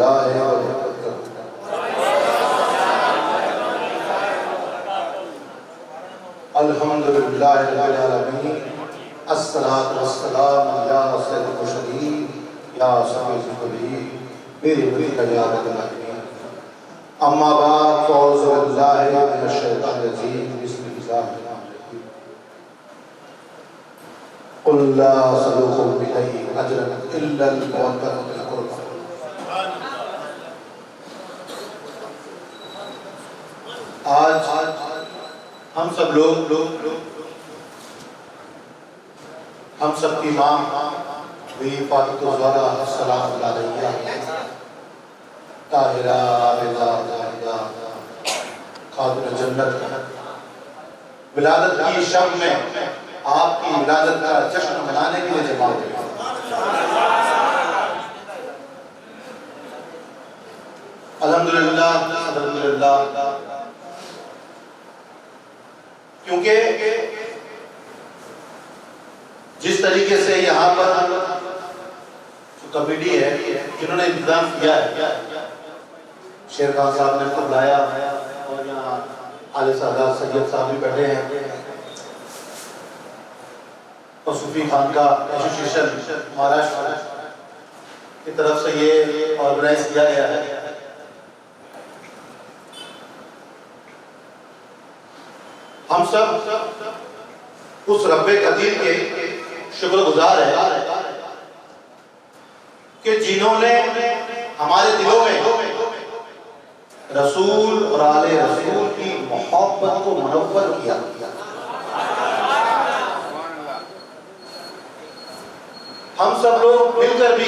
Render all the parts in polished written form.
जाए और हिम्मत करो। अल्हम्दुलिल्लाह रब्बिल आलमीन, अस्सलातु वस्सलामु अला सय्यिदिल मुरसलीन या सफीउल कबीर मेरे वली का या रब्बिल आलमीन। अम्मा बाद फ़ौज़ु बिल्लाहि मिनश शैतानिर रजीम, बिस्मिल्लाहिर रहमानिर रहीम। क़ुल ला असअलुकुम अलैहि अजरन इल्लल मवद्दतु फ़िल क़ुर्बा। आज हम सब लोग हम सब की माँ भी फातिमा ज़हरा सलाम अलैहा ताहिरा रिज़ा ताहिरा खातून जन्नत विलादत की शब में आपकी विलादत का जश्न मनाने के लिए जमा हुए। अल्हम्दुलिल्लाह अल्हम्दुलिल्लाह, क्योंकि जिस तरीके से यहाँ पर जो कमेटी है जिन्होंने इंतजाम किया है, शेर खान साहब ने को बुलाया और यहाँ आले साहब सैयद साहब भी बैठे हैं और सूफी खान का एसोसिएशन महाराष्ट्र की तरफ से ये ऑर्गेनाइज किया गया है। हम सब उस रब्बे कदीर के शुक्रगुजार है कि जिन्होंने हमारे दिलों में रसूल और आले रसूल की मोहब्बत को मुनव्वर किया। हम सब लोग मिलकर भी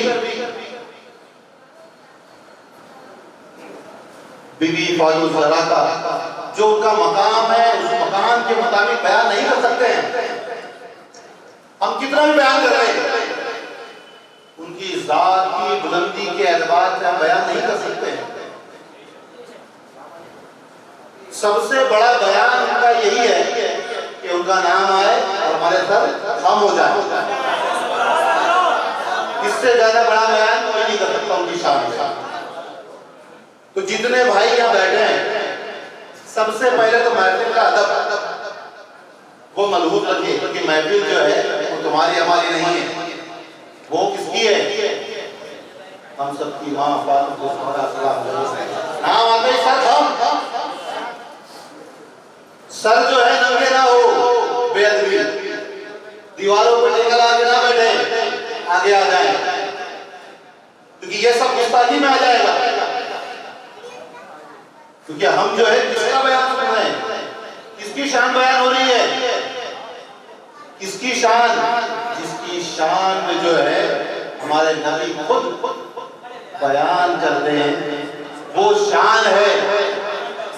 बीबी फातिमा ज़हरा का जो उनका मकाम है उस मकाम के मुताबिक बयान नहीं कर सकते हैं। हम कितना भी बयान कर रहे हैं, उनकी ज़ात की बुलंदी के एतबार से हम बयान नहीं कर सकते हैं। सबसे बड़ा बयान उनका यही है कि उनका नाम आए और हमारे सर खम हो जाए। इससे ज्यादा बड़ा बयान कोई नहीं कर सकता उनकी शान का। तो जितने भाई यहाँ बैठे हैं, सबसे पहले तो महफिल का अदब वो मलहूज रखिए, क्योंकि महफिल जो है वो तुम्हारी हमारी नहीं है, वो किसकी है? हम सबकी माँ फातिमा ज़हरा सलाम नाम आते ही सर खम, सर जो है नंगे ना हो, बेअदबी दीवारों पर टेकल आगे ना बैठे, आगे आ जाए, क्योंकि ये सब गुस्ताखी में आ जाएगा। क्योंकि हम जो है किसका बयान सुन रहे हैं, किसकी शान बयान हो रही है, किसकी शान? जिसकी शान में जो है हमारे नबी खुद बयान करते हैं, वो शान है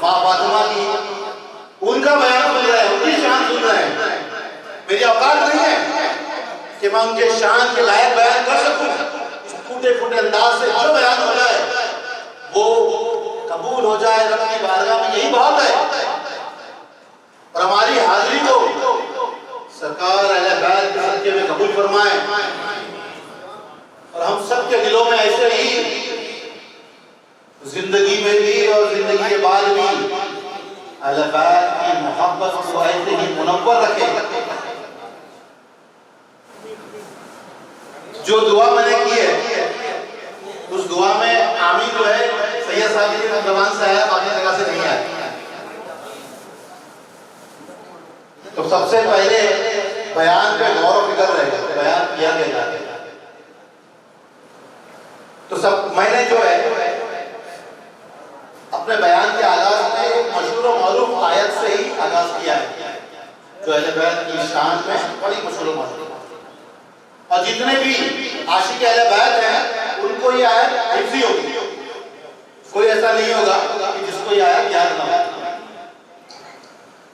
माँ फातिमा की। उनका बयान सुन रहे हैं, उनकी शान सुन रहे हैं। मेरी औकात नहीं है कि मैं उनके शान के लायक बयान कर सकूं। फूटे फूटे अंदाज से जो बयान हो जाए वो कबूल हो जाए रब की बारगाह में, यही बहुत है। और हमारी हाजिरी को सरकार अहले बैत के सदके में कबूल फरमाए और हम सब के दिलों में ऐसे ही जिंदगी में भी और जिंदगी के बाद भी अहले बैत की मोहब्बत को ऐसे ही मुनव्वर रखे। जो दुआ मैंने की है उस दुआ में आमीन जो है सैयद साहब की जबान से आया, बाकी जगह से नहीं आया। तो सबसे पहले बयान पे गौर और फिक्र रहेगा, बयान किया गया। तो सब मैंने जो है अपने बयान के आगाज में एक मशहूर और मारूफ आयत से ही आगाज किया है, जो अहले बैत की शान में बड़ी मशहूर और मारूफ। और जितने भी आशिक अहले बैत हैं उनको ये आयत हिफ्ज़ी होगी। कोई ऐसा नहीं होगा कि जिसको ये आयत याद ना हो।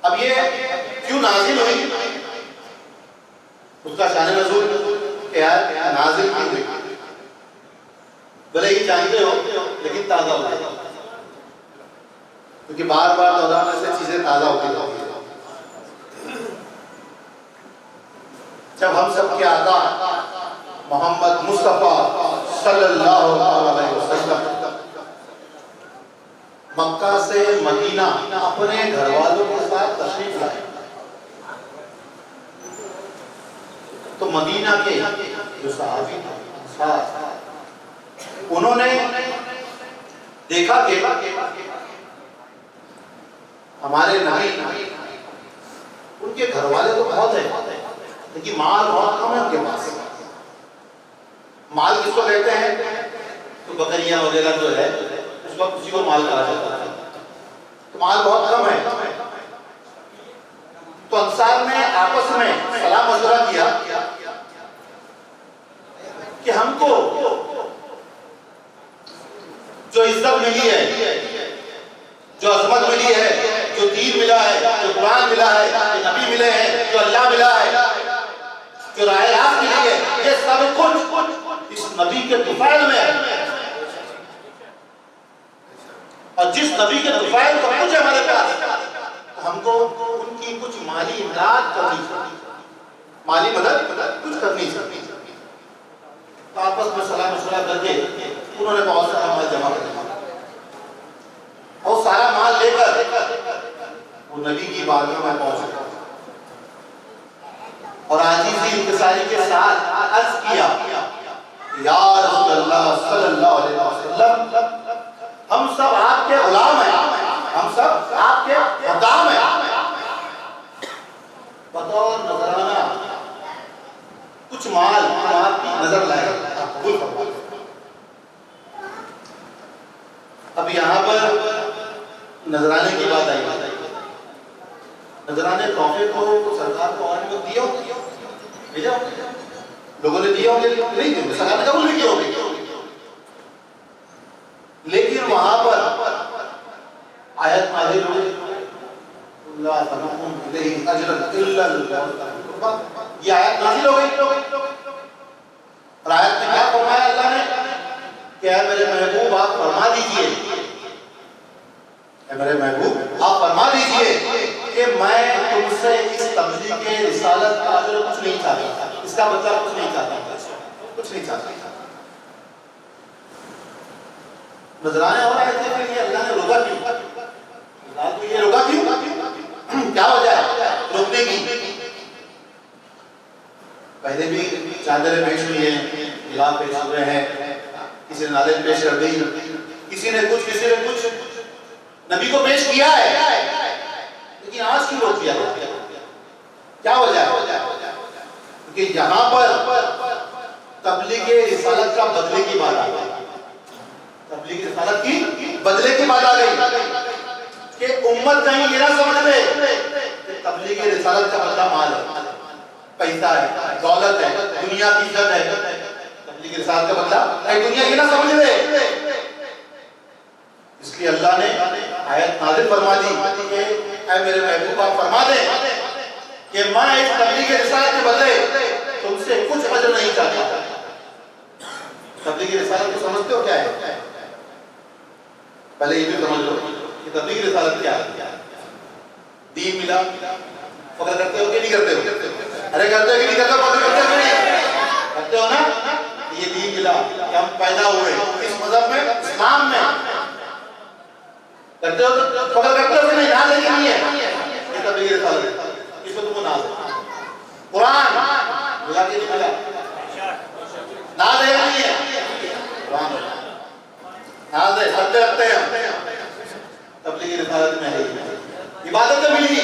अब ये क्यों नाजिल हुई, उसका शान नज़ूल नाजिल क्यों हुई, भले ही जानते हो लेकिन ताज़ा हो जाएगा, क्योंकि बार बार दोहराने से चीजें ताज़ा होती हैं। जब हम सब के आका मोहम्मद मुस्तफ़ा सल्लल्लाहु अलैहि वसल्लम मक्का से मदीना अपने घर वालों के साथ तशरीफ लाए, तो मदीना के जो सहाबी थे उन्होंने देखा कि हमारे नबी, उनके घर वाले तो बहुत है लेकिन माल बहुत कम है उनके पास। माल किसको कहते हैं? तो बकरियां वगैरह जो है उस वक्त किसी को माल कहा जाता है, तो माल बहुत कम है। तो अंसार ने आपस में सलाह मशवरा किया कि हमको जो इज्जत मिली है, जो अजमत मिली है, जो दीन मिला है, जो कुरान मिला है, जो नबी मिले हैं, जो अल्लाह मिला है, जो राह रास्त मिली है, ये सब कुछ इस नबी के तुफैल में है। और जिस नबी के तुफैल सब कुछ है हमारे पास, तो हमको उनकी कुछ माली इमदाद करनी चाहिए, माली मदद कुछ करनी चाहिए। तो आपस में सलाह मशवरा करके उन्होंने बहुत सारा माल जमा कर दिया और सारा माल लेकर वो नबी की बारगाह में पहुंचे और आजीज़ी इंतसारी के साथ अर्ज किया, या रसूलल्लाह सल्लल्लाहु अलैहि वसल्लम, हम सब आपके गुलाम हैं, हम सब आपके खुदाम हैं, बतौर नजराना कुछ माल आपकी नजर लाए। अब यहाँ पर नजराने की बात आई। नजराने तोहफे को सरकार को और लोग दिए भेजा, लोगों ने दिए होंगे, नहीं दिए, सरकार ने कबूल नहीं किए होंगे। लेकिन वहां पर आयत नाज़िल हुई, ये आयत नाज़िल हो गई और आयत में क्या फरमाया अल्लाह ने कि ऐ मेरे महबूब आप फरमा दीजिए, ऐ मेरे महबूब आप फरमा दीजिए कि मैं तुमसे इस तबलीग के रिसालत का अजर कुछ नहीं चाहता, इसका मतलब कुछ नहीं चाहता, कुछ नहीं चाहता। नजराने हो रहे थे, फिर ये अल्लाह ने रोका क्यों? तो ये रोका क्यों? क्या वजह है रोकने की? पहले भी चादरें पेश हुई हैं, गिलाफ पेश हुए हैं, किसी ने नालिश पेश कर दी, किसी ने कुछ नबी को पेश किया है, लेकिन आज क्यों रोक दिया? क्या वजह है? क्योंकि यहाँ पर तबलीग रिसालत का बदले की बात आ गई, तबलीग रिसालत की बदले की बात आ गई कि उम्मत कहीं ये ना समझ ले कि तबलीग रिसालत का बदला माल है, पैसा है, दौलत है, दुनिया की इज्जत है। तबलीग रिसालत का बदला कहीं दुनिया ये ना समझ ले। इसलिए अल्लाह ने आयत नाज़िल फरमा दी कि ऐ मेरे महबूब आप फरमा दे कि मैं इस तबलीग रिसालत के बदले तुमसे कुछ अजर नहीं चाहता। तबलीग रिसालत को समझते हो क्या है? पहले ये भी समझ लो कि तबलीग रिसालत क्या है। दीन मिला, फख्र करते हो कि नहीं करते हो? अरे करते हो कि नहीं करते हो? करते हो नहीं? करते हो ना? ये दीन मिला कि हम पैदा हुए इस मजहब में, इस्लाम में, करते हो तो फख्र करते हो कि नहीं? नाज है कि नहीं है? ये तबलीग रिसालत, इसको तुमको नाज है। कुरान मिला कि नहीं मिला? नाज है कि नहीं है? कुरान नाज है, सत्य रखते हैं। तबलीग रिसालत में है इबादत मिली,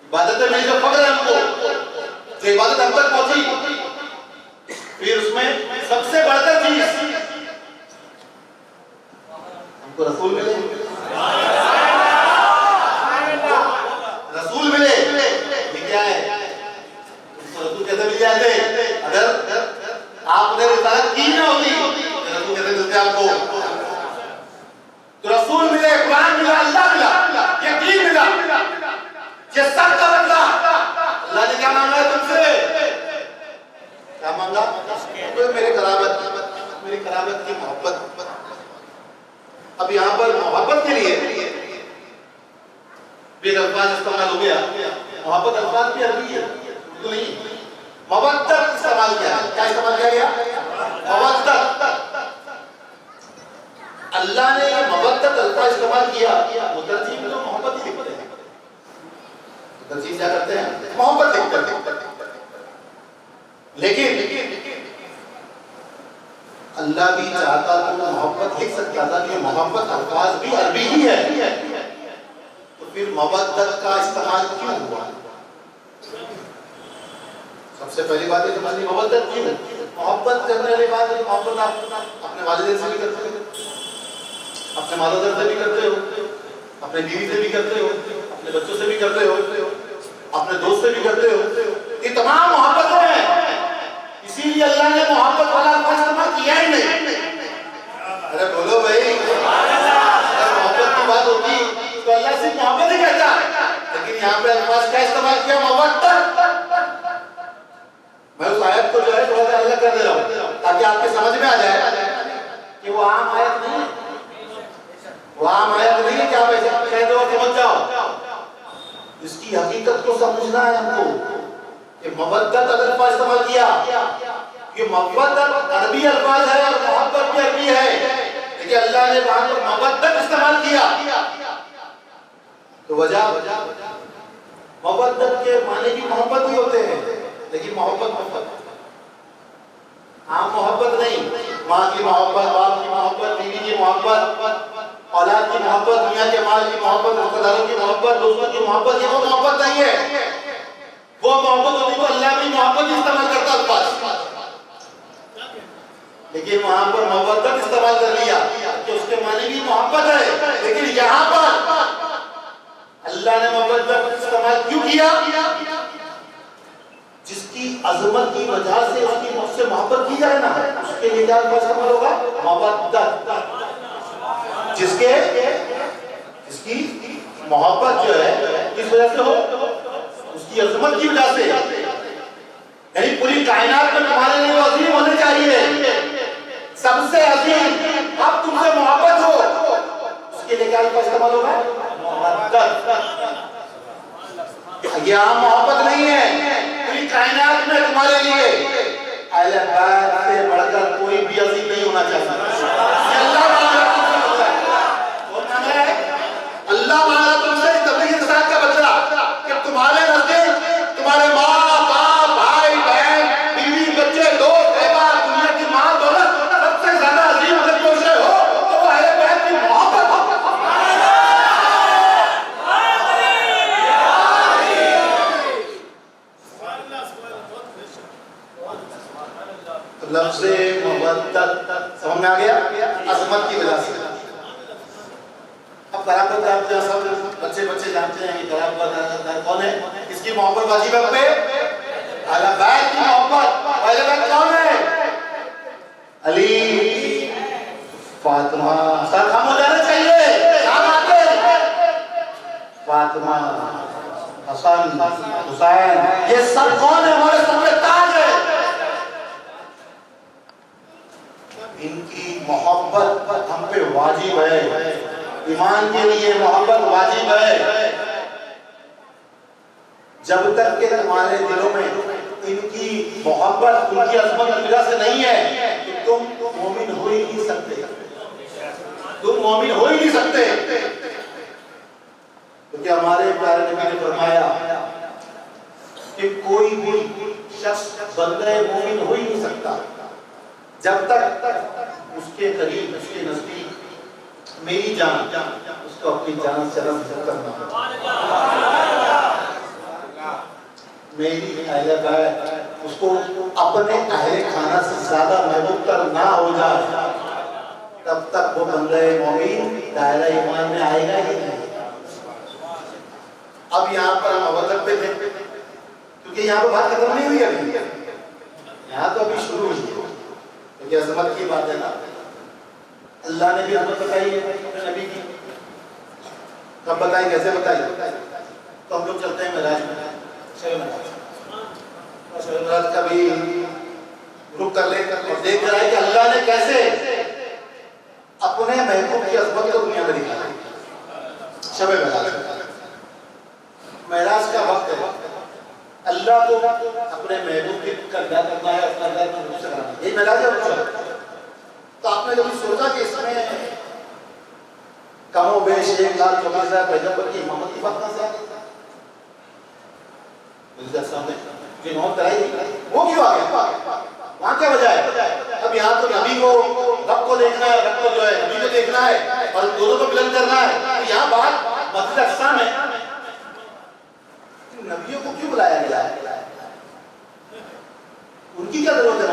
इबादत मिली जो फख्र है हमको, जो इबादत हम तक पहुंची। फिर उसमें सबसे बढ़कर चीज हमको रसूल मिले, रसूल मिले। ये क्या है? तो रसूल कैसे मिल जाते? अगर आपने रिसालत की ना होती तो रसूल कैसे मिलते आपको? तो रसूल मिले, कुरान मिला, अल्लाह मिला, यकीन मिला, ये सब का बदला। अल्लाह ने क्या मांगा तुमसे? क्या मांगा? तो मेरे कराबत, मेरी कराबत की मोहब्बत। अब यहाँ पर मोहब्बत के लिए भी अल्फाज इस्तेमाल हो गया। मोहब्बत अल्फाज भी अरबी है, उर्दू नहीं। मवद्दत इस्तेमाल किया, क्या इस्तेमाल किया गया? मवद्दत। अल्लाह अल्लाह ने ये मवद्दत अल्फाज इस्तेमाल किया, मुतरजीम तो मोहब्बत ही लिखते हैं, मुतरजीम क्या करते हैं, मोहब्बत लिखते हैं। लेकिन अल्लाह भी चाहता तो मोहब्बत लिख सकता था कि मोहब्बत अल्फाज भी अरबी ही है, तो फिर मवद्दत का इस्तेमाल क्यों हुआ? सबसे पहली बात है समझनी, मवद्दत क्यों? मोहब्बत करने वाली बात है, मोहब्बत आप अपने वालिदैन से भी करते हो, अपने माता से भी करते हो, अपने बीवी से भी करते हो, अपने बच्चों से भी करते हो, अपने दोस्त से भी करते हो, ये तमाम मोहब्बत है। इसीलिए अल्लाह ने मोहब्बत वाला अल्फाज इस्तेमाल किया ही नहीं। अरे बोलो भाई, अगर मोहब्बत की बात होती तो अल्लाह सिर्फ मोहब्बत ही कहता, लेकिन यहाँ पे अल्फाज का इस्तेमाल किया, मवद्दत। मैं उस आयत को जो है थोड़ा सा अलग कर दे रहा हूँ ताकि आपके समझ में आ जाए कि वो आम आयत नहीं है, वो आम आयत नहीं है कि आप ऐसे कह दो समझ जाओ। इसकी हकीकत को समझना है हमको कि मवद्दत अल्फाज इस्तेमाल किया, ये मवद्दत अरबी अल्फाज है और मोहब्बत भी अरबी है, लेकिन अल्लाह ने वहां पर मवद्दत इस्तेमाल किया। तो वजह मवद्दत के माने की मोहब्बत ही होते हैं, लेकिन मोहब्बत आम मोहब्बत नहीं, माँ की मोहब्बत, बाप की मोहब्बत, बीवी की मोहब्बत, औलाद की मोहब्बत, दुनिया के माल की मोहब्बत, रिश्तेदारों की मोहब्बत, दोस्तों की मोहब्बत, ये वो मोहब्बत नहीं है। वो मोहब्बत होती तो अल्लाह भी मोहब्बत इस्तेमाल करता अल्फाज, लेकिन वहां पर मवद्दत इस्तेमाल कर लिया कि उसके माने भी मोहब्बत है, लेकिन यहाँ पर अल्लाह ने मवद्दत इस्तेमाल क्यों किया? जिसकी अजमत की वजह से उसकी मुझसे मोहब्बत की जाए ना, उसके लिए क्या इस्तेमाल होगा? मवद्दत। जिसकी मोहब्बत जो है किस वजह से हो? उसकी अजमत की वजह से, यानी पूरी कायनात में तुम्हारे लिए अजीम होने चाहिए, सबसे अजीम, अब तुमसे मोहब्बत हो, उसके लिए क्या इस्तेमाल होगा? मवद्दत। ये आम मोहब्बत नहीं है, पूरी कायनात में तुम्हारे लिए अहले बैत से बढ़कर कोई भी अजीम नहीं होना चाहिए। अल्लाह अल्लाह मांगा तुमसे तबलीग रिसालत का बदला कि तुम्हारे नजदीक तुम्हारे माँ बाप, भाई बहन, बीवी बच्चे, दोस्त, एहबाब, दुनिया की माल दौलत सबसे ज्यादा अजीम अगर कोई शय हो तो वो अहले बैत की मोहब्बत हो। लफ्ज़े मवद्दत समझ में आ गया? अजमत की वजह से। अब कराबत आप सब बच्चे जानते हैं कि कराबत कौन है, किसकी मोहब्बत वाजिब है पे? अहले बैत की मोहब्बत। अहले बैत कौन है? अली, फातिमा, सर खामोश हो जाना चाहिए, नाम आते फातिमा, हसन, हुसैन, ये सब कौन है? हमारे सामने ताज है। इनकी मोहब्बत हम पे वाजिब है, ईमान के लिए मोहब्बत वाजिब है। जब तक के तुम्हारे दिलों में इनकी मोहब्बत, उनकी अजमत की वजह से नहीं है कि तुम मोमिन हो ही नहीं सकते, तुम मोमिन हो ही नहीं सकते। क्योंकि हमारे प्यारे नबी ने फरमाया कि कोई भी शख्स बंदे मोमिन हो ही नहीं सकता जब तक उसके करीब, उसके नजदीक मेरी जान उसको अपनी जान से अलग करना, मेरी अहले बैत उसको अपने अहले खाना से ज्यादा महबूब तर ना हो जाए, तब तक वो बंदे मोमिन दायरा ईमान में आएगा ही नहीं। अब यहाँ पर हम अवसर पे थे क्योंकि यहाँ पर बात खत्म नहीं हुई अभी, यहाँ तो अभी शुरू हुई है, क्योंकि अजमत की बात है ना। अल्लाह ने भी अजमत बताई है अपने नबी की, कब बताई, कैसे बताई? तो हम लोग चलते हैं मेराज में, शब मेराज का भी रुक कर ले और देख रहा है कि अल्लाह ने कैसे अपने महबूब की अजमत को दुनिया में दिखाया। शब मेराज का वक्त है, अल्लाह को अपने महबूब की कदर करना है, अपना घर में रुक करना है, यही मेराज है। तो आपने कभी सोचा कि इसमें कमो बेश 1,24,000 पैगंबर की इमामत की बात कहां से आ गई? सामने जो इमामत कराई वो क्यों आ गया? वहां क्या वजह है? अब यहाँ तो नबी को रब को देखना है, रब को जो है नबी को देखना है और दोनों को मिलन करना है। तो यहाँ बात मस्जिद अक्सा में नबियों को क्यों बुलाया गया है? उनकी क्या जरूरत है?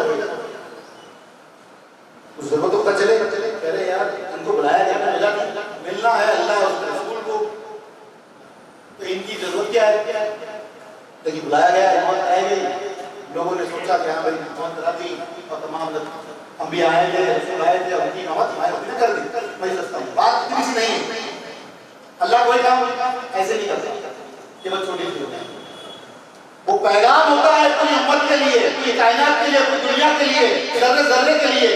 उस जरूरत को पता चले कह रहे यार उनको बुलाया गया, मिलना है अल्लाह और रसूल को, तो इनकी जरूरत क्या है? लेकिन बुलाया गया, इमामत आई गई, लोगों ने सोचा कि हाँ भाई इमामत करा दी और तमाम अंबिया आए थे, रसूल आए थे, उनकी इमामत हमारे कर दी। मैं समझता हूँ बात इतनी सी नहीं है। अल्लाह कोई काम ऐसे नहीं करता केवल छोटी सी होती है। वो पैगाम होता है पूरी उम्मत के लिए, पूरी कायनात के लिए, पूरी दुनिया के लिए, जर्रे जर्रे के लिए।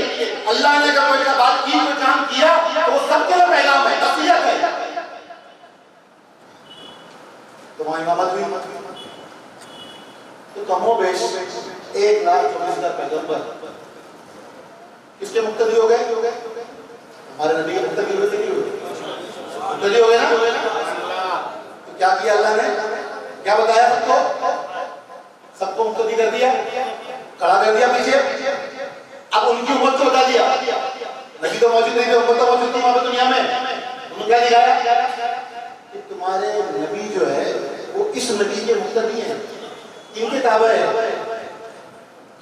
अल्लाह ने अगर कोई बात की, कोई काम किया तो वो सबके लिए पैगाम है, नसीहत है। तो वहां इमामत हुई, तो कमो बेश 1,24,000 पैगंबर किसके मुक्तदी हो गए? हमारे नबी के मुक्तदी हुए थे, मुक्तदी हो गए ना। तो क्या किया अल्लाह ने? क्या बताया सबको मुक्तदी कर दिया, खड़ा कर दिया पीछे। अब उनकी उम्मत को बता दिया, नबी तो मौजूद नहीं थे, उम्मत तो मौजूद थी वहां पर दुनिया में। उन्होंने क्या दिखाया कि तुम्हारे नबी जो है वो इस नबी के मुक्तदी हैं, इनके ताबे है।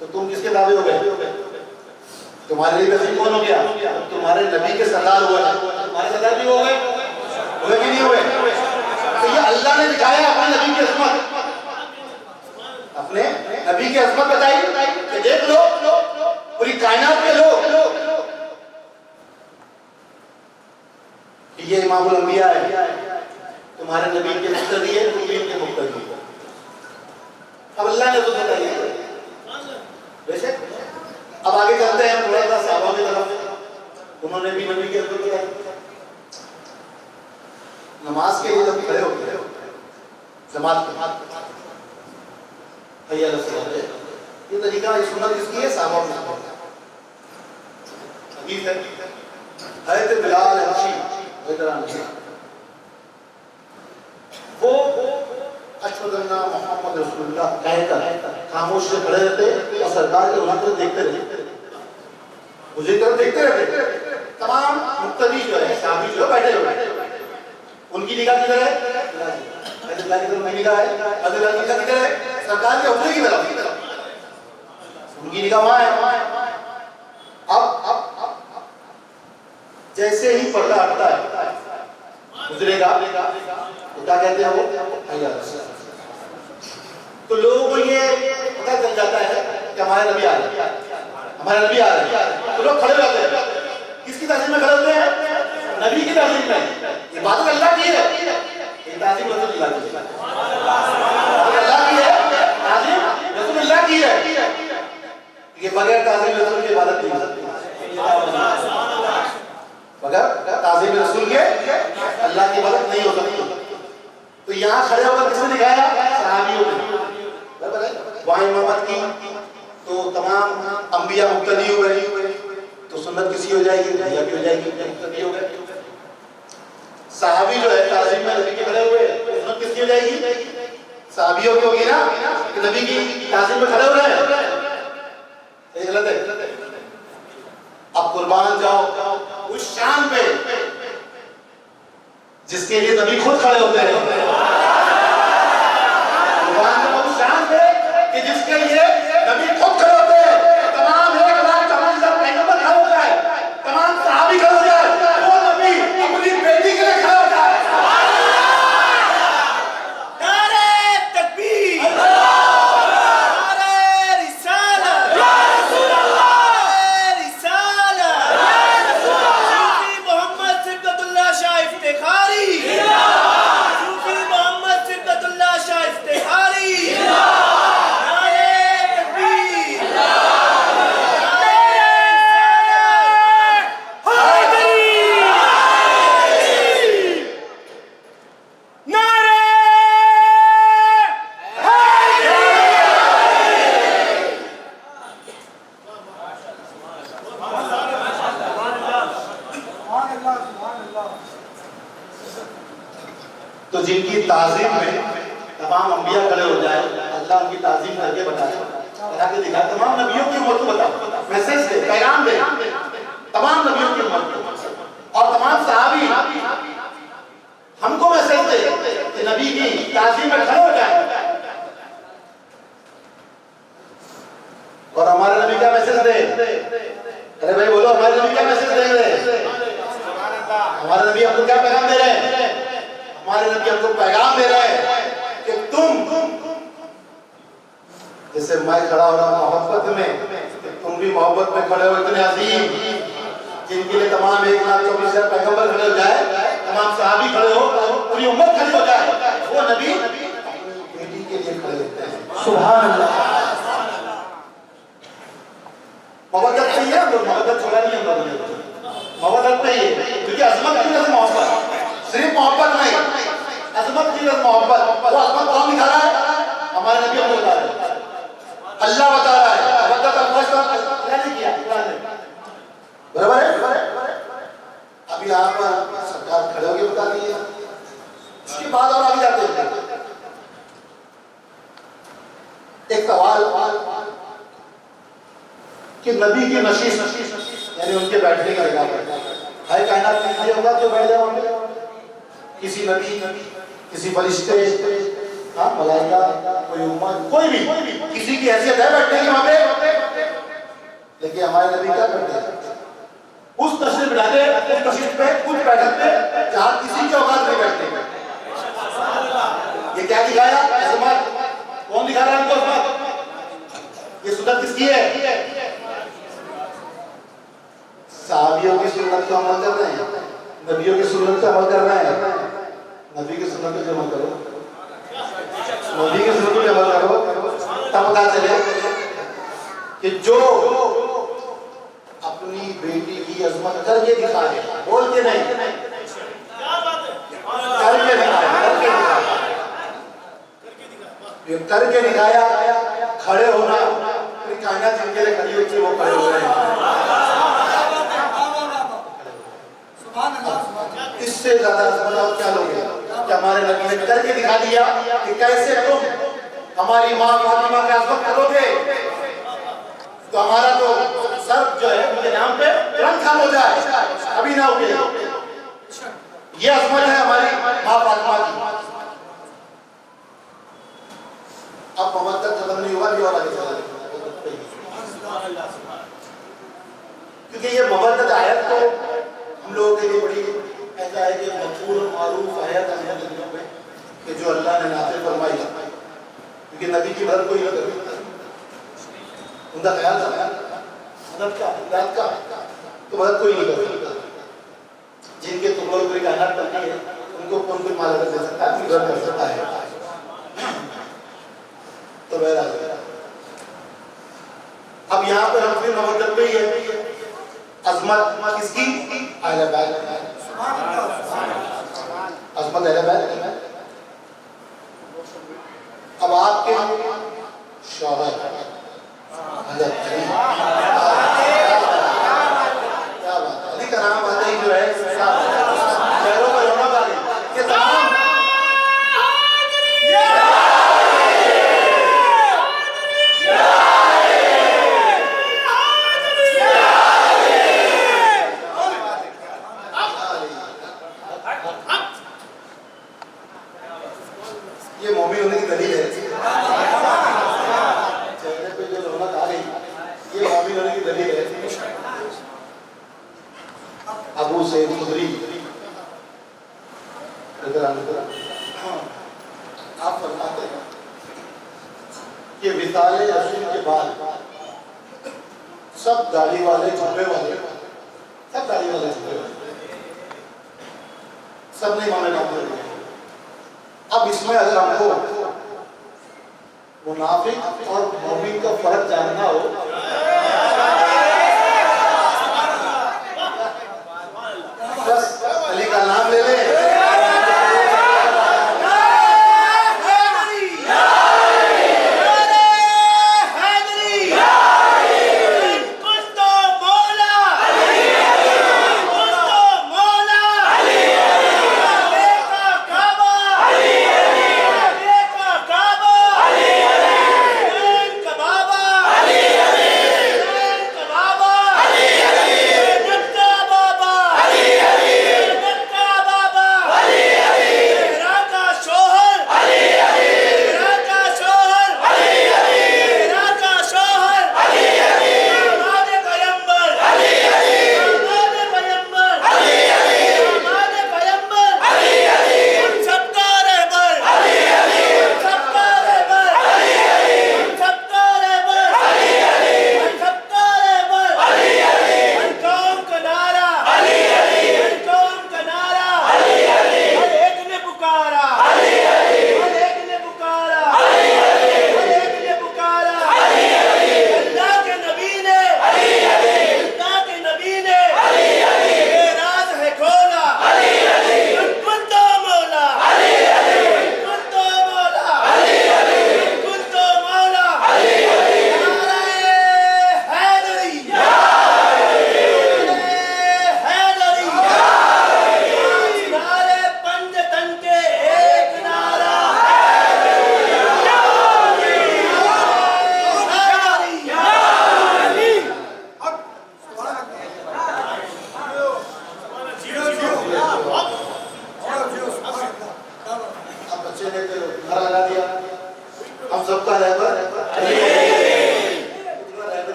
तो तुम किसके ताबे हो गए? तुम्हारे लिए वजीर कौन हो गया? तुम्हारे नबी के सरदार हुए, तुम्हारे सरदार भी हो गए कि नहीं हुए? तो ये अल्लाह ने दिखाया अपने नबी की अजमत, अपने नबी की अजमत बताई कि देख लो पूरी कायनात के लोग ये इमामुल अंबिया है, तुम्हारे नबी के मुक्तदी है, तुम भी इनके मुक्तदी हो। अब अल्लाह ने तो बताया वैसे। अब आगे चलते हैं थोड़ा सा सहाबा की तरफ। उन्होंने भी नबी के अजमत किया। नमाज के लिए जब खड़े होते हैं जमात के हाथ भैया ये तरीका, ये सुन्नत किसकी है? सहाबा की। हदीस है हज़रत बिलाल हबशी वो अशहदु अन्ना मुहम्मद रसूलुल्लाह कहकर खामोश से खड़े रहते और सरकार के उन्हें देखते रहते, मुझे तरफ देखते रहते। तमाम मुक्तदी जो है, साहबी जो बैठे हुए, उनकी निगाह किधर है? अल्लाह की तरफ नहीं निगाह है, अल्लाह की निगाह किधर है? सरकार के हुक्म की तरफ, उनकी निगाह वहां है। अब जैसे ही पर्दा हटता है गुजरेगा तो क्या कहते हैं वो? तो लोगों को ये पता चल जाता है कि हमारे नबी आ रहे हैं, हमारे नबी आ रहे हैं। तो लोग खड़े हो जाते हैं। किसकी ताज़ीम में खड़े होते हैं? नबी की ताज़ीम में। इबादत अल्लाह की है, ताज़ीम रसूलुल्लाह की है। अल्लाह की है, ताज़ीम रसूलुल्लाह की है। ये बगैर ताज़ीम रसूल की इबादत नहीं हो सकती। बगैर ताज़ीम रसूल के अल्लाह की इबादत नहीं हो सकती। तो यहाँ खड़े होकर किसने दिखाया? सहाबियों ने। वहाँ इमामत की तो तमाम अंबिया मुक्तदी हुए, तो सुन्नत किसी हो जाएगी? भैया की हो जाएगी, मुक्तदी हो गए। सहाबी जो है ताज़ीम में नबी के खड़े हुए, सुन्नत किसकी हो जाएगी? सहाबियों की होगी ना, कि नबी की ताज़ीम में खड़े हो रहे हैं। ये गलत है। अब कुर्बान जाओ उस शान पे जिसके लिए नबी खुद खड़े होते हैं। कुर्बान जाओ उस शान पे कि जिसके लिए नबी खुद खड़े होते हैं। तमाम 1,24,000 पैगंबर खड़े हो जाए, तमाम सहाबी खड़े हो जाए, वो नबी अपनी बेटी के लिए खड़े हो जाए। तो जिनकी ताज़ीम में तमाम अंबिया खड़े हो जाए, अल्लाह उनकी ताज़ीम करके बताए, करा के दिखा, तमाम नबियों की उम्मत को बता, मैसेज दे, पैगाम दे, तमाम नबियों की उम्मत को और तमाम सहाबी हमको मैसेज दे कि नबी की ताज़ीम में खड़े हो जाए। और हमारे नबी का मैसेज दे, अरे भाई बोलो, हमारे नबी का मैसेज दे रहे, हमारे नबी आपको क्या पैगाम दे रहे हैं? हमारे नबी आपको पैगाम दे रहे हैं कि तुम जैसे मैं खड़ा हो रहा हूं मोहब्बत में, तुम भी मोहब्बत में खड़े हो। इतने अजीम जिनके लिए तमाम 1,24,000 पैगंबर खड़े हो जाए, तमाम सहाबी खड़े हो, पूरी उम्मत खड़ी हो जाए, वो नबी बेटी के लिए खड़े होते हैं। सुभान अल्लाह। मोहब्बत चाहिए, हम लोग मोहब्बत छोड़ा नहीं, हम लोगों ने मोहब्बत चाहिए, क्योंकि अजमत की वजह मोहब्बत, सिर्फ मोहब्बत नहीं, अजमत की वजह मोहब्बत। वो अजमत कौन दिखा रहा है? हमारे नबी हमको बता रहे हैं, अल्लाह बता रहा है। मोहब्बत का फर्स्ट क्या नहीं किया, बराबर है। अभी आप सरकार खड़े होकर बता दी है, इसके बाद और आगे जाते हैं। एक सवाल कि नबी की नशीस यानी उनके बैठने का जगह है, कायनात में होगा जो बैठ जाए वहां पे, किसी नबी, किसी फरिश्ते, हाँ मलाइका, कोई उम्मत, कोई भी किसी की हैसियत है बैठने की वहां पे, लेकिन हमारे नबी क्या करते हैं? उस तशरीफ बिठाते, उस तशरीफ पे, उस बैठक पे जहां किसी के औकात नहीं बैठते। ये क्या दिखाया? अजमत। कौन दिखा रहा है इनको अजमत? ये सुन्नत किसकी है? सहाबियों की सुन्नत को अमल कर रहे हैं, नबियों की सुन्नत को अमल कर रहे हैं। नबी की सुन्नत को अमल करो, नबी की सुन्नत को अमल करो, तब पता चले कि जो अपनी बेटी की अजमत करके दिखाए, बोल के नहीं, करके दिखाया, खड़े होना, कायनात जिनके लिए खड़ी होती है वो खड़े हो रहे हैं। इससे ज्यादा अजमत क्या लोगे कि हमारे नबी ने करके दिखा दिया कि कैसे तुम हमारी माँ फातिमा की अजमत करोगे तो हमारा तो सर जो है उनके नाम पे तुरंत खम हो जाए, अभी ना उगे। ये अजमत है हमारी माँ फातिमा की। अब मोहम्मद तक खत्म नहीं हुआ, भी और आगे चला, क्योंकि ये मोहब्बत आयत तो हम लोगों के लिए बड़ी ऐसा है कि मकबूल और मारूफ आयत है कि जो अल्लाह ने नाज़िल फरमाई, क्योंकि नबी की मदद कोई न करे, उनका ख्याल था मदद का, हिदायत का, तो मदद कोई नहीं करे। जिनके टुकड़ों पूरी कायनात करनी है उनको कौन कोई माल दे सकता है, गुजर कर सकता है। तो बहरहाल अब यहाँ पर हम फिर मोहब्बत पे ही है, अजमत किसकी? अहले बैत, अजमत अहले बैत। अब आपके शौहर हज़रत अली, क्या बात है, अली का नाम आते ही जो है शहरों में रोना वाली ये तमाम ये मोमिन होने की दलील है। चेहरे पे जो रौनक आ गई ये मोमिन होने की दलील है। अबू सईद खुदरी आप फरमाते हैं कि विसाले रसूल के बाद सब दाढ़ी वाले, झुंबे वाले, सब दाढ़ी वाले, झुंबे वाले, सब नहीं माने जाते। अब इसमें अगर हमको मुनाफिक और मोमिन का फर्क जानना हो बस अली का नाम ले ले,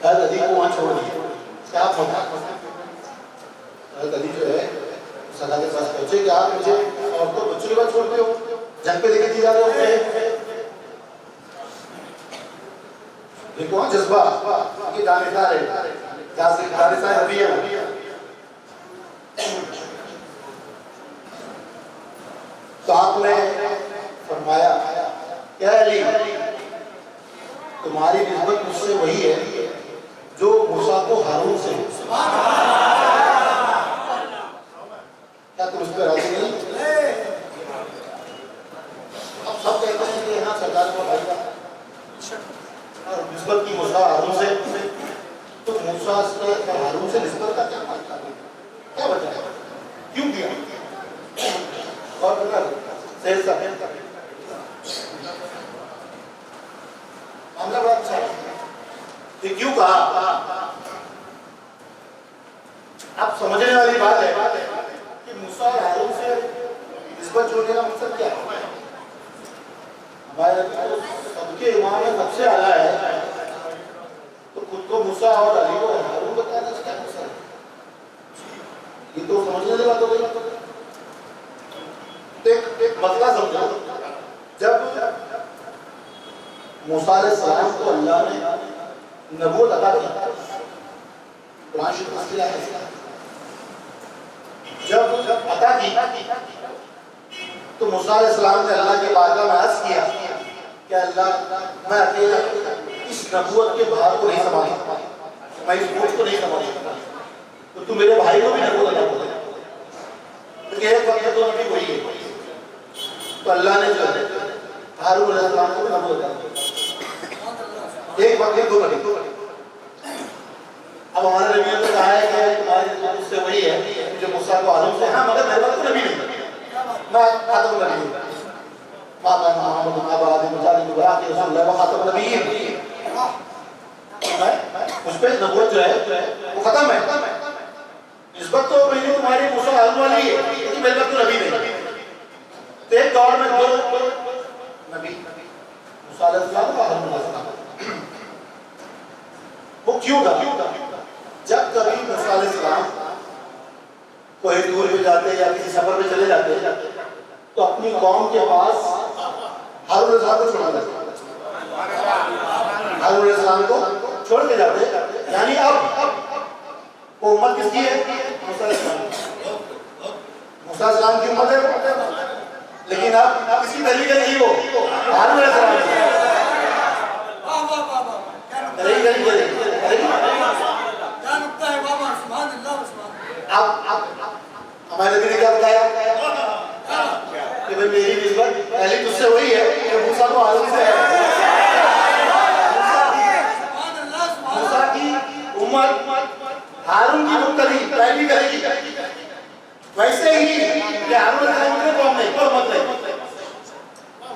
हज़रत अली को वहाँ छोड़ दिया। क्या होता हज़रत अली जो है सदा के पास पहुंचे कि आप मुझे औरतों बच्चों के पास छोड़ते हो, जंग पे लेके जा रहे हो। देखो जज्बा ये दानेदार है, दानेदार अभी है। तो आपने फरमाया क्या अली, तुम्हारी निस्बत मुझसे वही है जो मूसा को हारून से। क्या तुम उस पर राजी नहीं? अब सब कहते हैं कि हाँ सरकार को भाईगा और निस्बत की मूसा हारून से, तो मूसा से हारून से निस्बत का क्या मतलब है, क्या वजह है, क्यों किया? और बता मामला बड़ा अच्छा है कि क्यों कहा। आप समझने वाली बात है कि मूसा और हारून से निस्बत जोड़ने का मकसद क्या है? हमारे सबके इमाम में सबसे आला है, तो खुद को मूसा और अली को हारून बताने से क्या मकसद है? ये तो समझने वाली बात हो गई। एक मसला समझो, जब मूसा अलैहिस्सलाम को अल्लाह ने नबूवत अता की, कुरान शरीफ में है, जब अता की तो मूसा अलैहिस्सलाम ने अल्लाह के बारगाह में अर्ज किया कि अल्लाह मैं अकेला इस नबूवत के भार को नहीं संभाल सकता, मैं इस बोझ को नहीं संभाल सकता, तो तू मेरे भाई को भी नबूवत अता कर। तो एक वक्त तो नबी वही है, तो अल्लाह ने जो हारून अलैहिस्सलाम को नबूवत अता की। एक वक्त दो नबी। अब हमारे नबी ने कहा है कि तुम्हारी उससे वही है जो मूसा को हारून से, हाँ मगर मेरे पास तो नबी नहीं, मैं खातम नबी हूं, माता मोहम्मद अबा आदम मुजाहिद इब्राहिम रसूलुल्लाह व खातम नबीय्यीन, मैं उस पे नबूवत जो है वो खत्म है। निस्बत तो मेरी तुम्हारी मूसा हारून वाली है, लेकिन मेरे पास तो नबी नहीं। तो एक दौर में दो नबी मूसा अलैहिस्सलाम और हारून अलैहिस्सलाम, वो क्यों था? जब कभी मूसा अलैहिस्सलाम कोई दूर पे जाते या किसी सफर पे चले जाते तो अपनी कौम के पास हारून अलैहिस्सलाम को छोड़ देते, हारून अलैहिस्सलाम को छोड़ के जाते। यानी अब वो उम्मत किसकी है? मूसा अलैहिस्सलाम की उम्मत है, लेकिन अब किसकी दलील करेगी? वो हारून अलैहिस्सलाम की अब हमारे नबी ने क्या बताया कि भाई मेरी निस्बत पहले तुझसे वही है जो मूसा को हारून से है। मूसा की उम्मत हारून की मुक्तदी पहली करेगी, वैसे ही ये हारून अलैहिस्सलाम की कौम नहीं, कोई उम्मत नहीं,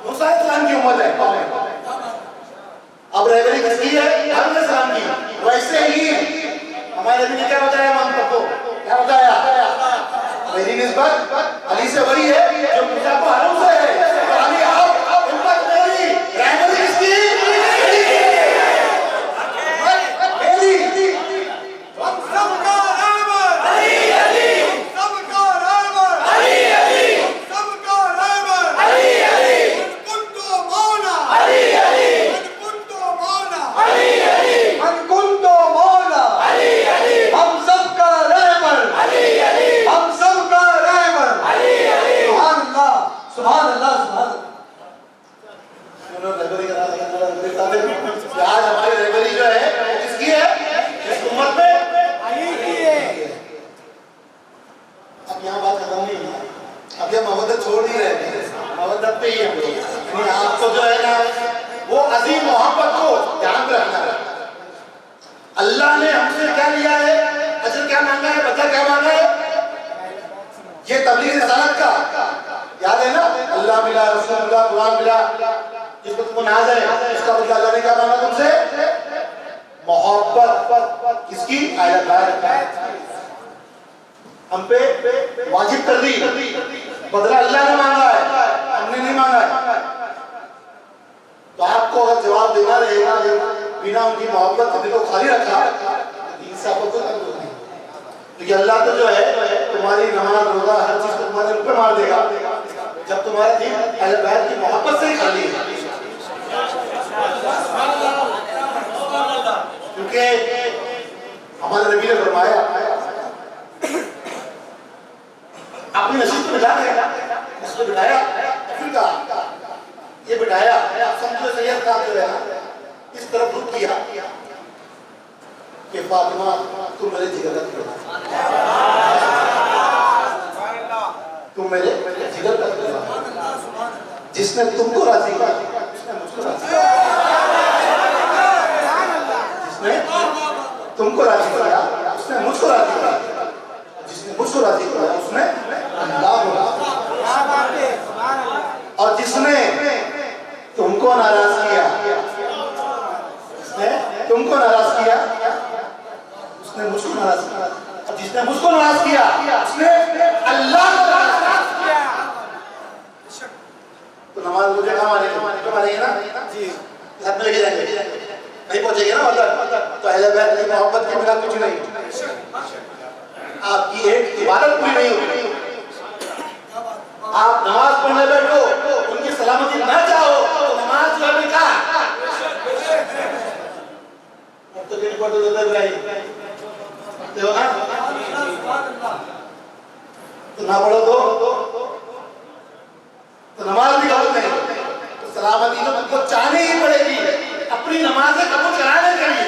मूसा अलैहिस्सलाम की उम्मत है। अब रहबरी किसकी है? हारून अलैहिस्सलाम की। वैसे ही हमारे नबी ने क्या बताया? हम सबको क्या बताया? मेरी निस्बत अली से वही है जो मूसा को हारून से है। यानी अब उम्मत मेरी, रहबरी किसकी? मेरी। हम सबका रहबर अली अली, सबका रहबर अली अली, सबका रहबर अली अली, कुंतो मौला अली अली, कुंतो मौला अली अली, कुंतो मौला अली अली, हम सबका रहबर अली अली, हम सबका रहबर अली अली। सुभान अल्लाह, सुभान अल्लाह, सुभान अल्लाह। आज हमारी रहबरी जो है किसकी है? इस उम्मत में अली की है। अब यहाँ बात खत्म नहीं है, अब ये मोहब्बत छोड़ नहीं रहे, मोहब्बत पे ही है। आपको जो है ना वो अजीम मोहब्बत को ध्यान में रखना है। अल्लाह ने हमसे क्या लिया है? अजर क्या मांगा है? बदला क्या मांगा है? ये तबलीग रिसालत का याद है ना? अल्लाह मिला, रसूल मिला, कुरान मिला, जिसको तुमको नाज है, इसका बदला अल्लाह ने क्या मांगा तुमसे? मोहब्बत। किसकी? हम पे वाजिब कर दी, बदला अल्लाह ने मांगा है, हमने नहीं मांगा है। तो आपको अगर जवाब देना रहेगा बिना उनकी मोहब्बत दिल को खाली रखा क्योंकि अल्लाह तो जो है तुम्हारी नमाज रोजा हर चीज को तुम्हारे ऊपर मार देगा जब तुम्हारा दिल अहले बैत की मोहब्बत से ही खाली है। क्योंकि हमारे नबी ने फरमाया अपनी नसीब को बिठा देगा, इसको बिठाया फिर कहा ये बिठाया समझो सैयद का जो है ना इस तरफ रुक किया कि फातिमा तुम मेरे जिगर का टुकड़ा, तुम मेरे जिगर का टुकड़ा, जिसने तुमको राजी किया उसने मुझको राजी किया, जिसने तुमको राजी किया उसने मुझको राजी किया, जिसने मुझको राजी किया उसने अल्लाह को राजी किया, और जिसने तुमको नाराज किया, जिसने तुमको नाराज किया उसने मुझको नाराज किया, और जिसने मुझको नाराज किया उसने अल्लाह को नाराज किया। तो नमाज मुझे कहाँ मारेंगे ना जी, साथ में लेके जाएंगे, नहीं पहुंचेंगे ना मतलब, तो अहले बैत की मोहब्बत के बिना कुछ नहीं, आपकी एक इबादत पूरी नहीं होगी। आप नमाज पढ़ने बैठो उनकी सलामती ना चाहो तो नमाज जो है बेकार। अब तो दिन पर तो भाई देखो ना, तो ना पढ़ो तो नमाज भी कबूल नहीं, तो सलामती तो तुमको चाहनी ही पड़ेगी, अपनी नमाजें कबूल कराने के लिए।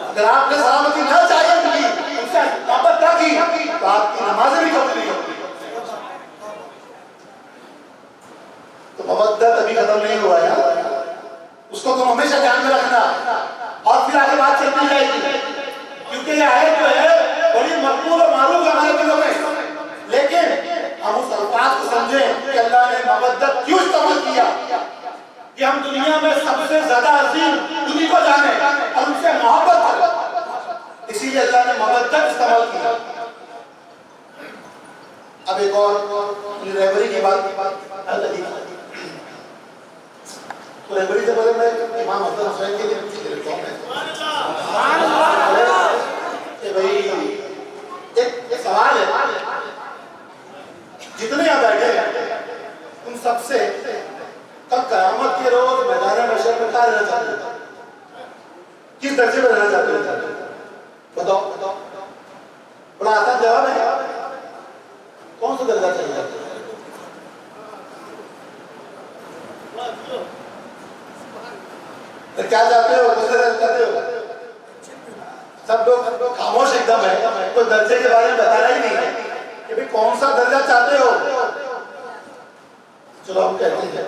अगर आपने सलामती ना चाहिए उनकी, उनसे मोहब्बत ना की तो आपकी नमाजें भी कबूल नहीं होगी। तो मोहब्बत अभी खत्म नहीं हुआ है, उसको तुम हमेशा ध्यान में रखना और फिर आगे बात चलती जाएगी, क्योंकि यह आयत जो है बड़ी मकबूल और मारूफ हमारे दिलों में, लेकिन हम उस अल्फाज को समझें कि अल्लाह ने मोहब्बत क्यों इस्तेमाल किया कि हम दुनिया में सबसे ज्यादा अजीम उन्हीं को जाने और उनसे मोहब्बत करें, इसीलिए अल्लाह ने मोहब्बत इस्तेमाल किया। अब एक और रहबरी की बात तो रहबरी से पहले मैं इमाम हसन हुसैन के लिए पूछ लेता हूं कि भाई एक सवाल है, जितने यहाँ बैठे हैं उन सबसे कल क़यामत के रोज मैदान महशर में क्या रहना चाहते हो, किस दर्जे में रहना चाहते हो, बताओ। बड़ा आसान जवाब है, कौन सा दर्जा चाहिए? क्या चाहते हो, दूसरे चाहते हो? सब लोग खामोश एकदम है, कोई दर्जे के बारे में बताना ही नहीं है कि भाई कौन सा दर्जा चाहते हो। चलो हम कहते हैं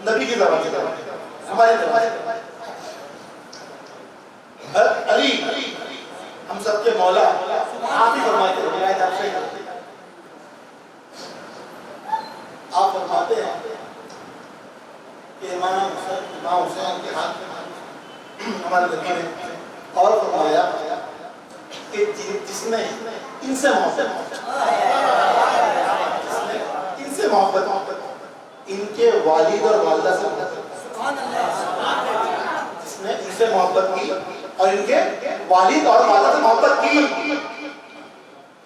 नबी की ज़बान से, हमारी ज़बान अली हम सबके मौला आप ही फरमाते हैं, आप फरमाते हैं कि इमाम हुसैन के हाथ में हमारे नबी ने और फरमाया कि जिसने इनसे मोहब्बत, इनसे मोहब्बत, इनके वालिद और वालिदा से जिसने इनसे मोहब्बत की और इनके वालिद और वालिदा से मोहब्बत की,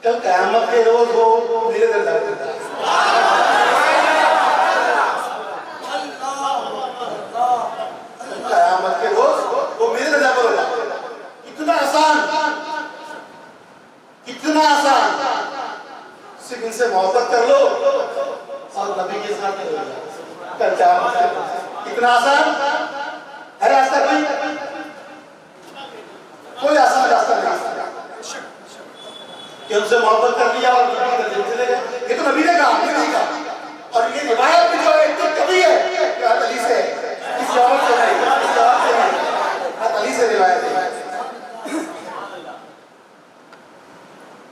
कल क़यामत के रोज वो मेरे दर जाएगा। क़यामत के रोज वो मेरे दर जाएगा। कितना आसान, कितना आसान, सिर्फ इनसे मोहब्बत कर लो और नबी के साथ कल क़यामत। इतना आसान है रास्ता, कोई आसान रास्ता नहीं कि उनसे मोहब्बत कर लिया और नबी के चले गए। ये तो नबी ने कहा, हमने नहीं कहा। और ये रिवायत भी जो है इतनी कभी है कि अली से, किसी और से नहीं, किसी और से नहीं, अली से रिवायत है।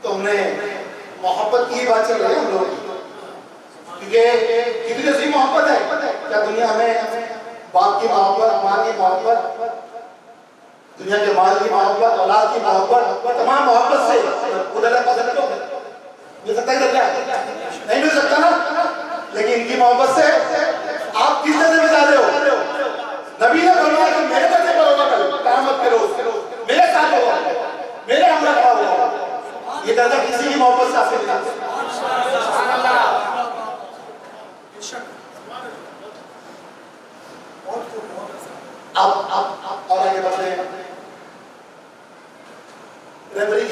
तो हमने मोहब्बत की बात चल रही है हम लोग, क्योंकि कितनी अजीम मोहब्बत है। क्या दुनिया में बाप की मोहब्बत, माँ की मोहब्बत, दुनिया के माल की मोहब्बत, औलाद की मोहब्बत, तमाम मोहब्बत से उधर पसंद हो मिल सकता है? नहीं मिल सकता ना। लेकिन इनकी मोहब्बत से आप किस दर्जे में जा रहे हो? नबी ने फरमाया कि मेरे दर्जे पर होगा, कल क़यामत के रोज मेरे साथ होगा।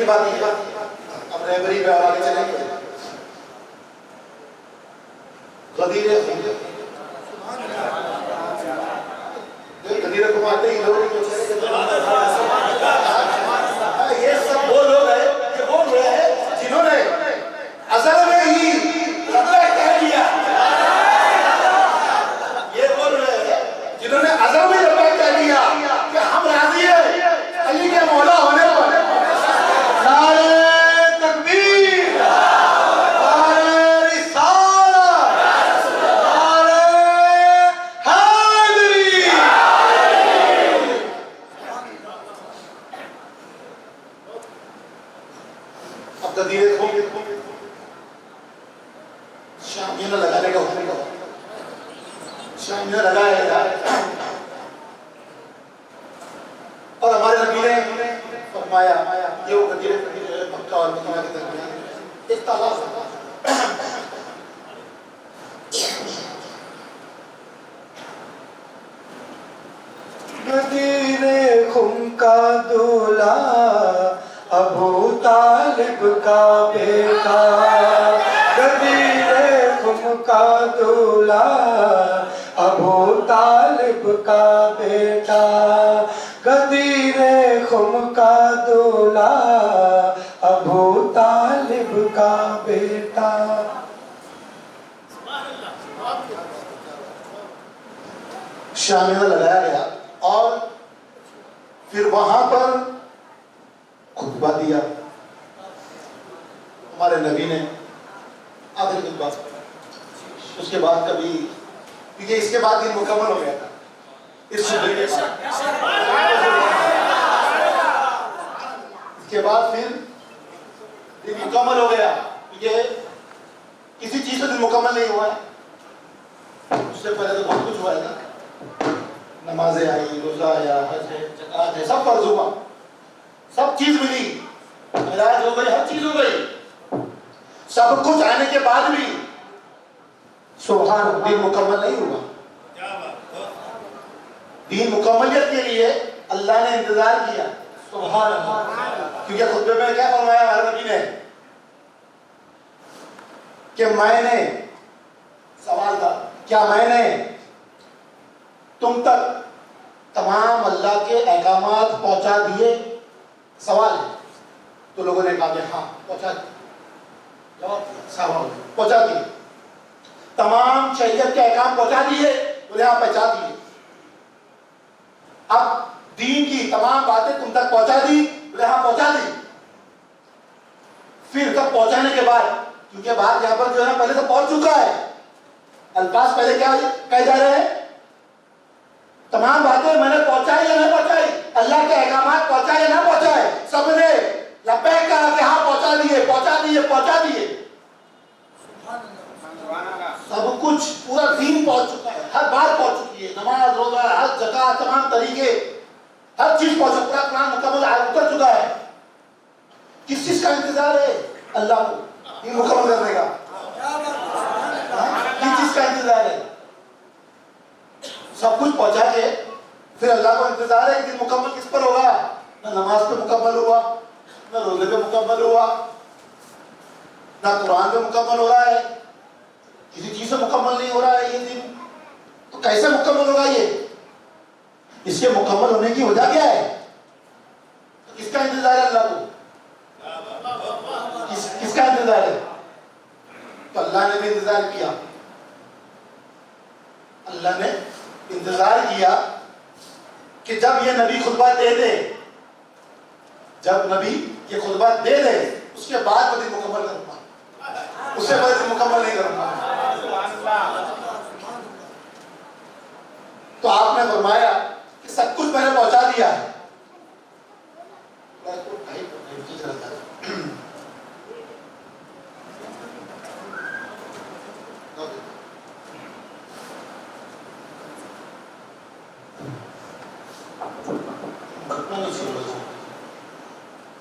की बात है। अब रहबरी पे और आगे चलेंगे। गदीरे गदीरे को आते ही लोग ये सब वो लोग हैं, ये वो लोग हैं जिन्होंने असल में ही लब्बैक कह दिया। ये वो लोग हैं जिन्होंने असल में लब्बैक कह दिया कि हम राजी हैं अली के मौला होने पर। नारे तकबीर, नारे रिसालत, नारे हैदरी। अब गदीरे को शामियाना लगाने का हुक्म का शामियाना लगाया और हमारे नबी ने फरमाया ये वो गदीरे मक्का और मदीना के दरमियान एक तालाब है। गदीरे खुम का दूल्हा अबू तालिब का बेटा, गदीरे खुम का दूल्हा अबू तालिब का बेटा, गदीरे खुम का दूल्हा अबू तालिब का बेटा। शामियाना लगाया गया और फिर वहां पर खुतबा दिया हमारे नबी ने, आखिरी खुतबा। उसके बाद कभी क्योंकि इसके बाद दिन मुकम्मल हो गया था इस खुतबे के बाद। इसके बाद फिर दिन मुकम्मल हो गया क्योंकि किसी चीज से दिन मुकम्मल नहीं हुआ है। उससे पहले तो बहुत कुछ हुआ है ना, नमाजें आई, रोजा आया, हज है, ज़कात है, सब फर्ज हुआ, सब चीज मिली, इलाज हो गई, हर चीज हो गई। सब कुछ आने के बाद भी सुभान दिन मुकम्मल नहीं हुआ। दिन मुकम्मलियत के लिए अल्लाह ने इंतजार किया। सुभान अल्लाह। क्योंकि खुतबे में क्या फरमाया हमारे नबी ने कि मैंने, सवाल था क्या मैंने तुम तक तमाम अल्लाह के अहकामात पहुंचा दिए? सवाल है। तो लोगों ने कहा कि हाँ पहुंचा दिए। जवाब सवाल पहुंचा दिए। तमाम शरीयत के अहकाम पहुंचा दिए? बोले हाँ पहुंचा दिए। अब दीन की तमाम बातें तुम तक पहुंचा दी? बोले हाँ पहुंचा दी। फिर तब पहुंचाने के बाद, क्योंकि बात यहां पर जो है पहले तो पहुंच चुका है, अल्फाज पहले क्या कहे जा रहे हैं? तमाम बातें मैंने पहुंचाई या नहीं पहुंचाई? अल्लाह के अहकामात पहुंचाए या ना पहुंचाए? सबने लब्बैक कहा कि हाँ पहुंचा दिए, पहुंचा दिए, पहुंचा दिए। सब कुछ पूरा दीन पहुंच चुका है, हर बात पहुंच चुकी है, नमाज, रोजा, हज, ज़कात, तमाम तरीके, हर चीज पहुंच चुका है, कुरान मुकम्मल उतर चुका है। किस चीज का इंतजार है? अल्लाह को ये मुकम्मल करने का। किस चीज का इंतजार है? सब कुछ पहुंचा के फिर अल्लाह को इंतजार है कि दिन मुकम्मल किस पर होगा? ना नमाज पे मुकम्मल हुआ, ना रोजे पे मुकम्मल हुआ, ना कुरान पे मुकम्मल हो रहा है, किसी चीज से मुकम्मल नहीं हो रहा है ये दिन। तो कैसे मुकम्मल होगा ये? इसके मुकम्मल होने की वजह क्या है? तो किसका इंतजार है अल्लाह को? किसका इंतजार है? तो अल्लाह ने भी इंतजार किया। अल्लाह ने इंतजार किया कि जब ये नबी खुतबा दे दे, जब नबी ये खुतबा दे दे उसके बाद दिन मुकम्मल करूंगा, उससे पहले दिन मुकम्मल नहीं करूंगा। तो आपने फरमाया कि सब कुछ मैंने पहुंचा दिया है।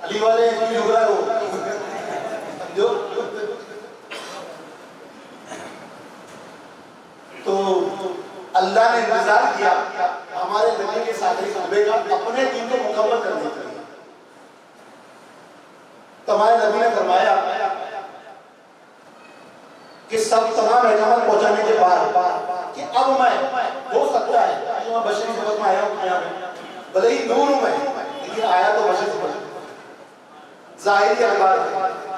अली वाले झुक रहा है वो, जो तो अल्लाह ने इंतजार किया हमारे नबी के साथी खुतबे का अपने दीन को मुकम्मल करने के लिए। तो हमारे नबी ने फरमाया कि सब तमाम अहकाम पहुंचाने के बाद कि अब मैं हो सकता है कि मैं बशरी जगत में आया हूं दुनिया में, भले ही दूर हूं मैं, लेकिन आया तो बशर से जाहिरी अखबार।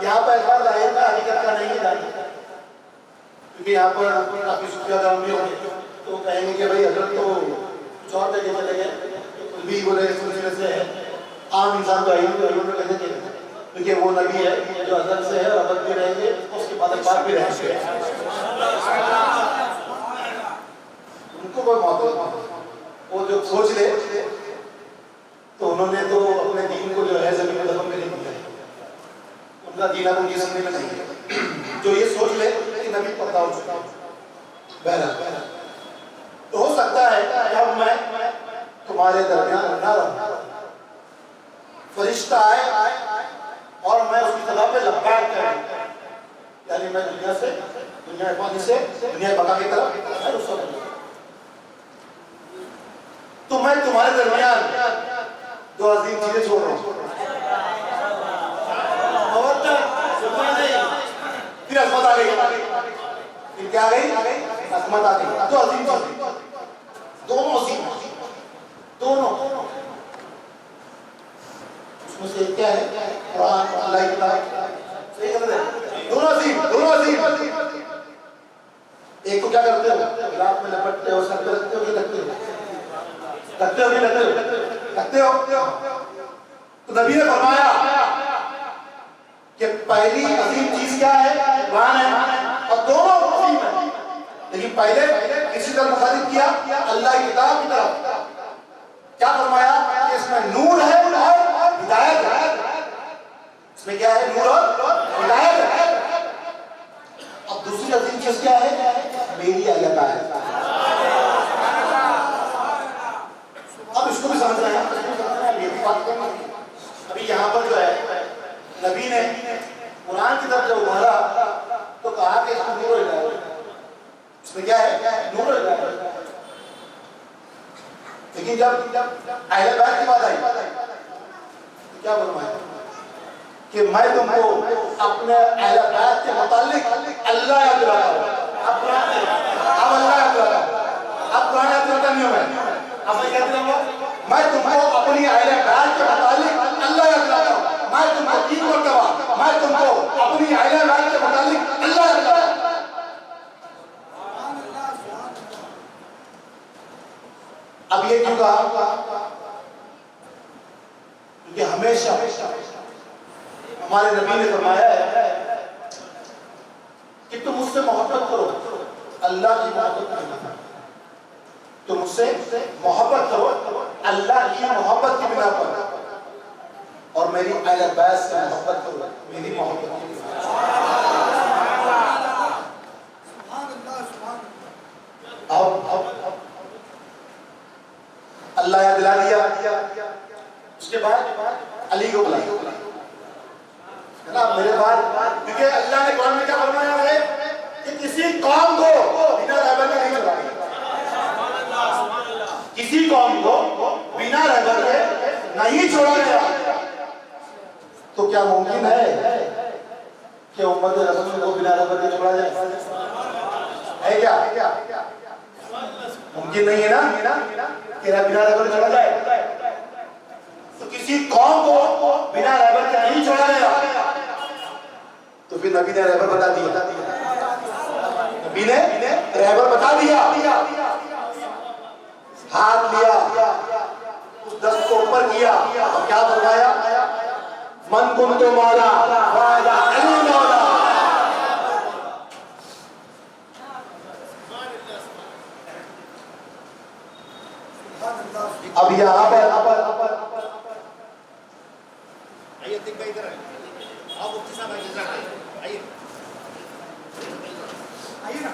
यहाँ पर अखबार जाहिर का हकीकत का नहीं है, क्योंकि यहाँ पर काफी सुफिया गामी होंगे तो कहेंगे कि भाई हजरत तो कुछ और जगह चले गए, कुछ भी बोले इस सिलसिले से है। आम इंसान तो कहते थे क्योंकि वो नबी है जो हजरत से है और अबद भी रहेंगे, उसके बाद अखबार भी रहेंगे। उनको कोई मौत वो जो सोच ले तो उन्होंने तो अपने दीन को जो है जमीन में दफन करने दिया, उनका दीन अब उनकी समझ में नहीं है। जो ये सोच ले कि नबी पता हो चुका बहरहाल, तो हो सकता है कि अब मैं तुम्हारे दरमियान ना रहूं, फरिश्ता आए और मैं उसकी जगह पे लब्बैक करूं, यानी मैं दुनिया पानी से दुनिया बका की तरफ, तो मैं तुम्हारे दरमियान दो अजीम चीजें छोड़ रहा हूं। फिर अजमत आ गई, फिर क्या आ गई, अजमत आ गई। दो अजीम चीजें, दोनों अजीम, दोनों, उसमें से क्या है, कुरान, अल्लाह की किताब, सही गलत है, दोनों अजीम, दोनों अजीम। एक को क्या करते हो, गिलाफ में लपटते हो, सर पे रखते हो कि रखते हो, रखते हो कि रखते हो। तो नबी ने फरमाया कि पहली अजीम चीज क्या है, कुरान है, और दोनों अजीम है, लेकिन पहले किसी तरह मुखालिफ किया अल्लाह की किताब की तरफ। क्या फरमाया कि इसमें नूर है और हिदायत है, इसमें क्या है, नूर और हिदायत है। अब दूसरी अजीम चीज क्या है, मेरी अल्लाह का है। अब इसको भी समझ रहे हैं, ये भी बात करना। अभी यहाँ पर जो है नबी ने कुरान की तरफ जब उभारा तो कहा कि इसमें नूर हिदायत, इसमें क्या है, नूर हिदायत। लेकिन जब अहले बैत की बात आई तो क्या फरमाया कि मैं तुमको अपने अहले बैत के मुतालिक अल्लाह याद दिलाता हूं। अब अल्लाह याद दिलाता हूं, अब कुरान याद दिलाता नहीं हूं मैं, अब मैं क्या दिलाऊंगा, मैं तुमको अपनी अहले बैत के मुतालिक अल्लाह याद दिलाता हूं। मैं तुमको 3 मरतबा मैं तुमको अपनी अहले बैत के मुतालिक अल्लाह याद दिलाता हूं। अब ये क्यों कहा, क्योंकि हमेशा हमारे नबी ने फरमाया है कि तुम मुझसे मोहब्बत करो, अल्लाह की मोहब्बत करो, तुम मुझसे मोहब्बत करो अल्लाह की मोहब्बत की बिना पर, और मेरी अहले बैत से मोहब्बत करो मेरी मोहब्बत की बिना पर। अब अल्लाह याद दिला दिया, उसके बाद अली को बुला, है ना, मेरे बाद, क्योंकि अल्लाह ने कुरान में क्या फरमाया है कि किसी कौम को बिना रहबर के नहीं छोड़ा, किसी कौम को बिना रहबर के नहीं छोड़ा गया। तो क्या मुमकिन है कि उम्मत रसूल को बिना रहबर के छोड़ा जाए, है क्या, मुमकिन नहीं है ना कि बिना रहबर छोड़ा जाए। तो किसी कौम को बिना रहबर के नहीं छोड़ा गया, तो फिर नबी ने रहबर बता दिया, नबी ने रहबर बता दिया, हाथ लिया, उस दस्त को ऊपर किया और क्या फरमाया, मन कुंतु मौला वाला अली मौला। अब यहाँ पर आइए दिख इधर आओ, मुफ्ती साहब आइए, आइए ना,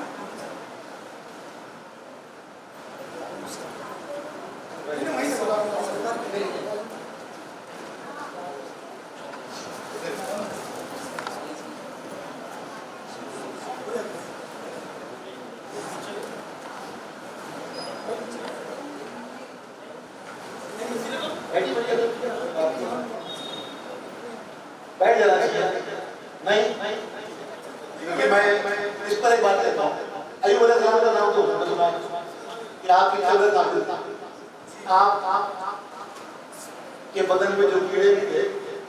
बैठ जाना चाहिए नहीं क्योंकि मैं इस पर एक बात कहता हूँ अयूब अलैहिस्सलाम का नाम तो सुना कि आपकी खबर काबिल था आप के बदन में जो कीड़े भी थे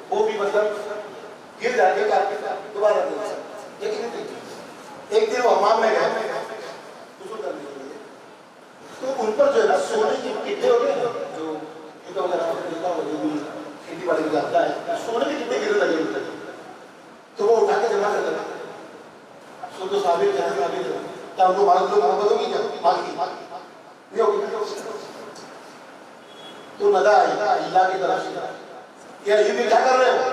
वो भी मतलब गिर जाते दोबारा लेकिन एक दिन वो हमाम में गए तो उन पर जो है ना सोने की कितने हो गए जो खेती बाड़ी में जाता है सोने के कितने गिरे लगे तो वो उठा के जमा कर देता सो तो साबित है क्या उनको मालूम लोग मोहब्बत होगी क्या बाकी नहीं होगी तो नदा आई अल्लाह की तरफ से क्या ये भी क्या कर रहे हो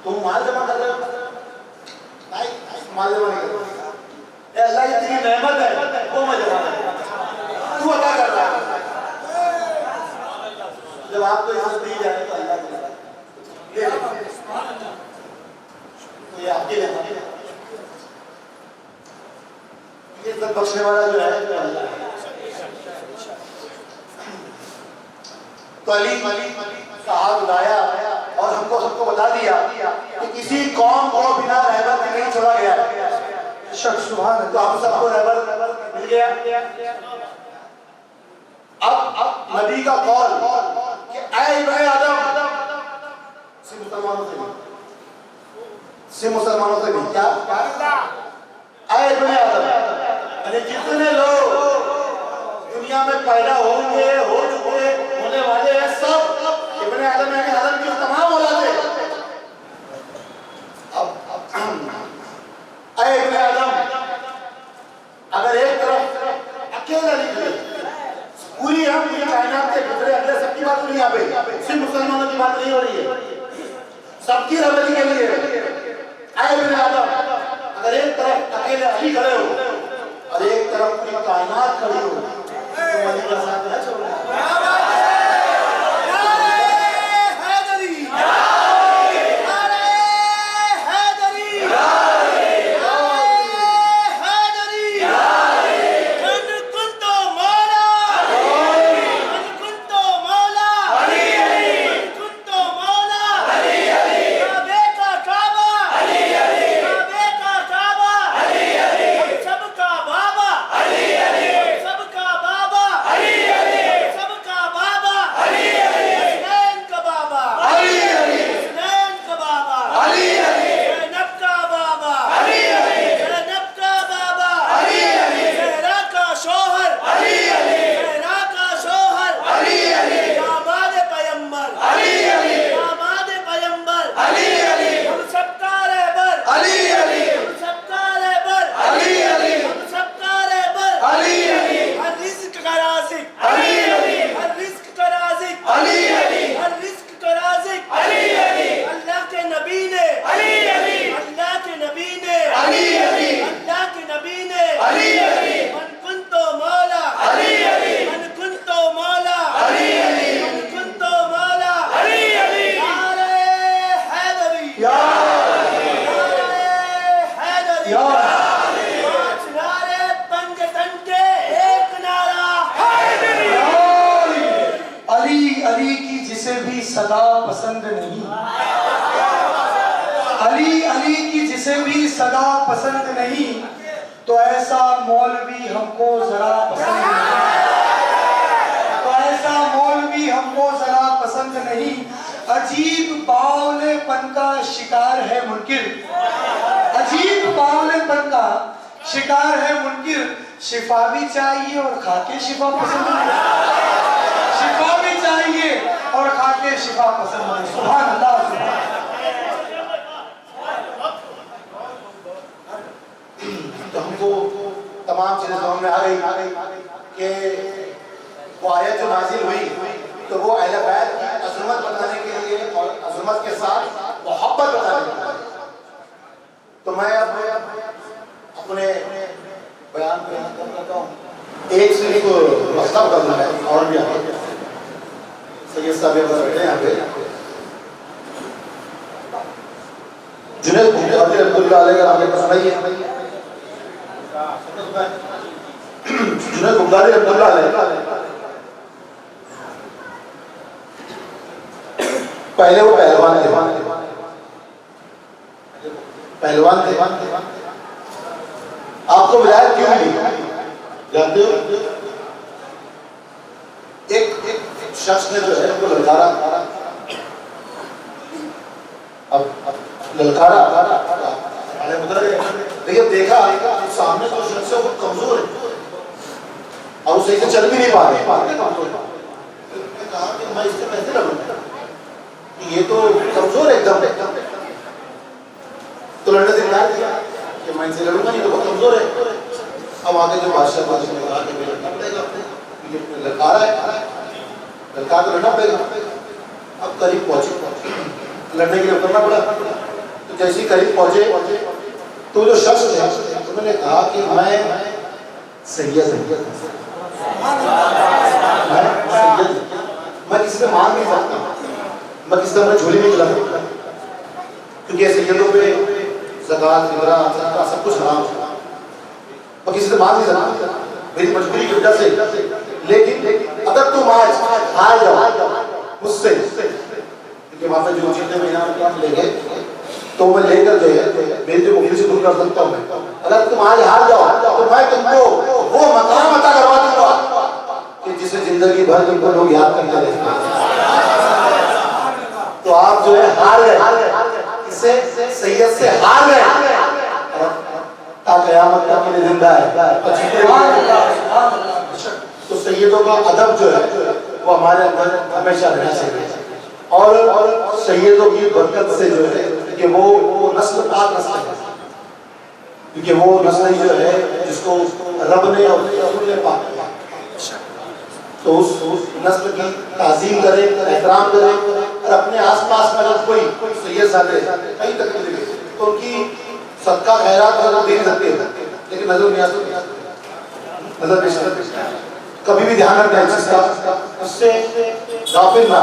तुम माल जमा कर रहे हो नहीं माल जमा नहीं कर रहे अल्लाह की तेरी नेमत है वो मैं जमा कर रहा तू अदा कर रहा है जब आपको इज्जत दी जाए तो अल्लाह की ले तो ये आपके लिए ये सब बख्शने वाला जो है अल्लाह है तो अली का हाथ उठाया और हमको सबको बता दिया कि किसी कौम को बिना रहबर के नहीं छोड़ा गया शख्स सुभान तो हम सबको रहबर मिल गया अब नबी का कौल कि ऐ इब्ने आदम से मुसलमानों से भी क्या ऐ इब्ने आदम यानी जितने लोग दुनिया में पैदा होंगे हो चुके होने वाले हैं सब इब्ने आदम यानी आदम की तमाम औलादें अब ऐ इब्ने आदम अगर एक तरफ अकेला निकले पूरी कायनात के भीतर अगले सबकी बात नहीं आ गई सिर्फ मुसलमानों की बात नहीं हो रही है सबकी रबती के लिए ऐ इब्ने आदम अगर एक तरफ अकेले अली खड़े हो और एक तरफ पूरी कायनात खड़ी हो तो अली का साथ है छोड़ सदा पसंद नहीं अली की जिसे भी सदा पसंद नहीं तो ऐसा मौलवी हमको जरा पसंद नहीं अजीब बावलेपन का शिकार है मुनकिर शिफा भी चाहिए और खाके शिफा पसंद नहीं शिफा भी चाहिए और खाके शिफा पसंद नहीं सुभान अल्लाह तो हमको तमाम चीजें समझ में आ गई कि वो आयत जो नाजिल हुई तो वो अहले बैत की अज़मत बताने के लिए और अज़मत के साथ मोहब्बत बताने के लिए तो मैं अब अपने बयान पे करता हूँ एक सिर्फ मसला करना है और भी सैयद साहब बैठे यहाँ पे जुनैद बुग़दादी रहमतुल्लाह अलैह का नाम सुनाइए जुनैद बुग़दादी रहमतुल्लाह अलैह पहले वो पहलवान थे, पहलवान थे। आपको विलायत क्यों मिली जानते हो? एक शख्स ने जो है वो ललकारा, अब ललकारा देखिए, देखा सामने जो शख्स है वो कमजोर है और वो सही से चल भी नहीं पा रहे, कहा कि मैं इससे कैसे लड़ूंगा, ये तो कमजोर है एकदम। तो लड़ने से इनकार किया कि मैं इनसे लड़ूंगा नहीं, तो बहुत कमजोर है। अब आगे जो बादशाह ने कहा कि मैं लड़ना पड़ेगा, ललकारा है, ललकार तो लड़ना पड़ेगा। अब करीब पहुंचे, लड़ने के लिए उतरना पड़ा। तो जैसे ही करीब पहुंचे तो जो शख्स है उन्होंने कहा कि मैं सैयद, मैं किसी से मांग नहीं सकता, मैं किसी तरह झोली नहीं चला सकता, क्योंकि सैयदों पे ज़कात, फितरा, सदका सब कुछ हराम है। मैं किसी से मांग नहीं सकता मेरी मजबूरी की वजह से। लेकिन अगर तुम आज हार जाओ मुझसे, क्योंकि वहां पे जो चीजें मैं इनाम लेंगे तो मैं लेकर जो है मेरी जो मुफ्ती से दूर कर सकता हूँ। अगर तुम आज हार जाओ तो मैं तुमको वो मकाम अता करवा दूंगा कि जिसे जिंदगी भर तुमको लोग याद करते रहे। तो आप जो है हार गए, इससे सैयद से हार गए, क़यामत तक के लिए जिंदा है। तो सैयदों का अदब जो है वो हमारे अंदर हमेशा रहना चाहिए। और सैयदों की बरकत से जो है कि वो नस्ल पाक नस्ल है, क्योंकि वो नस्ल जो है जिसको रब ने और रसूल ने पाक किया, तो उस नस्ल की ताज़ीम करें, एहतराम करें। और अपने आसपास में अगर कोई सैयद साहब कहीं तक तो उनकी सदका खैरात दे नहीं सकते, लेकिन नजर नहीं आ सकती, नजर नहीं कभी भी ध्यान रखना है जिसका, उससे गाफिल ना